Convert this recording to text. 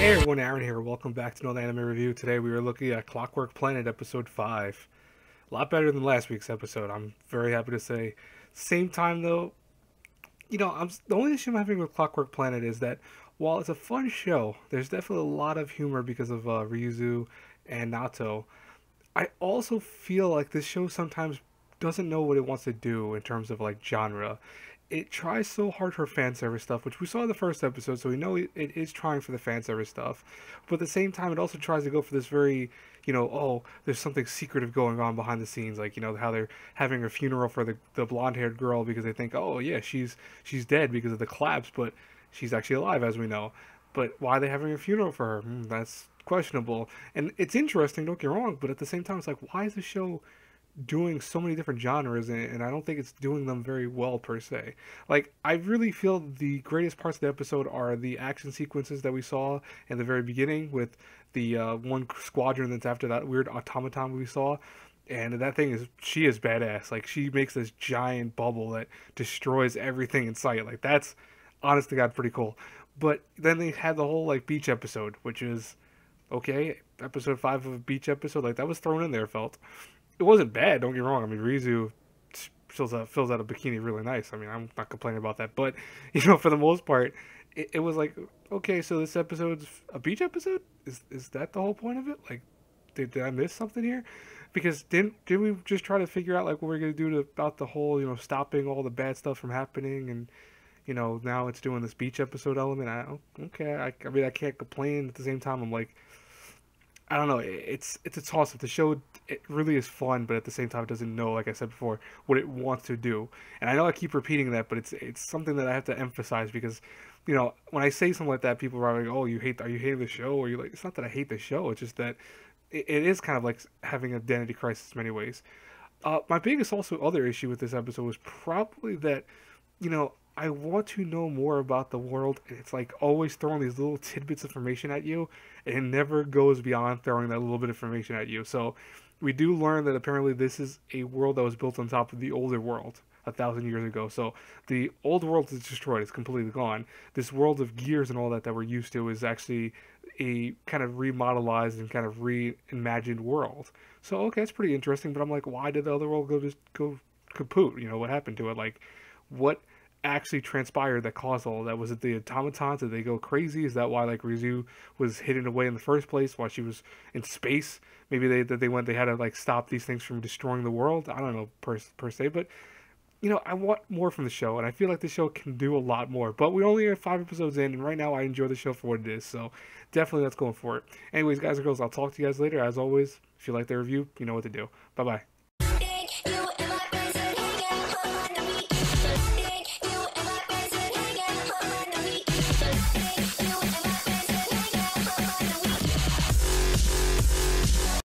Hey everyone, Aaron here. Welcome back to another anime review. Today we are looking at Clockwork Planet episode 5. A lot better than last week's episode, I'm very happy to say. Same time though, the only issue I'm having with Clockwork Planet is that while it's a fun show, there's definitely a lot of humor because of Ryuzu and Nato. I also feel like this show sometimes doesn't know what it wants to do in terms of like genre. It tries so hard for fan service stuff, which we saw in the first episode, so we know it is trying for the fan service stuff. But at the same time, it also tries to go for this very, oh, there's something secretive going on behind the scenes, like how they're having a funeral for the blonde-haired girl because they think, oh yeah, she's dead because of the collapse, but she's actually alive as we know. But why are they having a funeral for her? That's questionable. And it's interesting, don't get me wrong, but at the same time, it's like, why is the show doing so many different genres, and I don't think it's doing them very well per se. Like, I really feel the greatest parts of the episode are the action sequences that we saw in the very beginning with the one squadron that's after that weird automaton we saw. And that thing she is badass. Like, she makes this giant bubble that destroys everything in sight. Like, that's, honest to God, pretty cool. But then they had the whole, like, beach episode, which is, okay, episode 5 of a beach episode. Like, that was thrown in there, felt. It wasn't bad, don't get me wrong. I mean, Rizu fills out a bikini really nice. I mean, I'm not complaining about that. But, for the most part, it was like, okay, so this episode's a beach episode? Is that the whole point of it? Like, did I miss something here? Because didn't we just try to figure out like what we're gonna do about the whole stopping all the bad stuff from happening, and now it's doing this beach episode element. Okay, I mean I can't complain. At the same time, I'm like, I don't know. It's a toss up. The show, it really is fun, but at the same time, it doesn't know, like I said before, what it wants to do. And I know I keep repeating that, but it's something that I have to emphasize because, when I say something like that, people are like, "Oh, are you hating the show?" Or you like, it's not that I hate the show. It's just that it is kind of like having an identity crisis in many ways. My biggest also other issue with this episode was probably that, I want to know more about the world, and it's like always throwing these little tidbits of information at you, and it never goes beyond throwing that little bit of information at you. So we do learn that apparently this is a world that was built on top of the older world 1,000 years ago. So the old world is destroyed; it's completely gone. This world of gears and all that we're used to is actually a kind of remodelized and kind of reimagined world. So okay, that's pretty interesting. But I'm like, why did the other world go kaput? What happened to it? Like, what actually transpired that caused all that? Was it the automatons? Did they go crazy? Is that why like Rizu was hidden away in the first place while she was in space? Maybe they had to like stop these things from destroying the world. I don't know per se, but I want more from the show, and I feel like the show can do a lot more. But we only are 5 episodes in, and right now I enjoy the show for what it is. So definitely let's go for it. Anyways, guys and girls, I'll talk to you guys later. As always, if you like the review, you know what to do. Bye bye.